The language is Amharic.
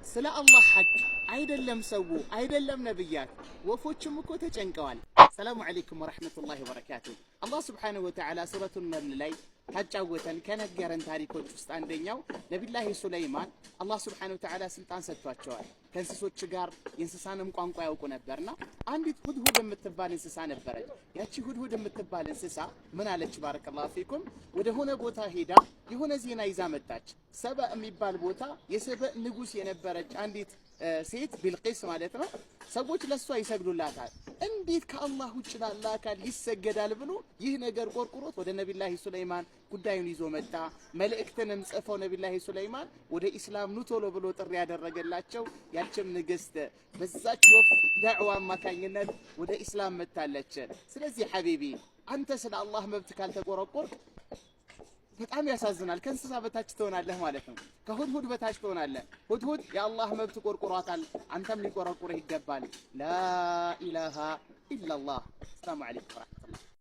ስለ አላህ ሐቅ አይደለም ሰው አይደለም ነብያት ወፎችም እኮ ተጨንቀዋል። ሰላሙ አለይኩም ወራህመቱላሂ ወበረካቱ። አላህ ሱብሓነሁ ወተዓላ ሱረቱን ነምል ላይ ካጫወተን ከነገረን ታሪኮች ውስጥ አንደኛው ነቢዩላህ ሱለይማን አላህ ሱብሓነሁ ወተዓላ ስልጣን ሰጥቷቸዋል። ከእንስሶች ጋር የእንስሳንም ቋንቋ ያውቁ ነበርና አንዲት ሁድሁድ የምትባል እንስሳ ነበረች። ያቺ ሁድሁድ የምትባል እንስሳ ምን አለች? ባረከላሁ ፊኩም ወደ ሆነ ቦታ ሄዳ የሆነ ዜና ይዛ መጣች። ሰበእ የሚባል ቦታ የሰበእ ንጉስ የነበረች አንዲት ሴት ቢልቂስ ማለት ነው። ሰዎች ለሷ ይሰግዱላታል። እንዴት ከአላህ ውጭ ላለ አካል ይሰገዳል ብሎ ይህ ነገር ቆርቁሮት ወደ ነቢዩላህ ሱለይማን ጉዳዩን ይዞ መጣ። መልእክትንም ጽፈው ነቢዩላህ ሱለይማን ወደ ኢስላም ኑ ቶሎ ብሎ ጥሪ ያደረገላቸው። ያችም ንግስት በዛች ወፍ ዳዕዋ አማካኝነት ወደ ኢስላም መጣለች። ስለዚህ ሐቢቢ አንተ ስለ አላህ መብት ካልተቆረቆርክ በጣም ያሳዝናል። ከእንስሳ በታች ትሆናለህ ማለት ነው። ከሁድሁድ በታች ትሆናለህ። ሁድሁድ የአላህ መብት ቆርቁሯታል፣ አንተም ሊቆረቁርህ ይገባል። ላ ኢላሃ ኢላላህ። ሰላሙ አለይኩም ወራህመቱላህ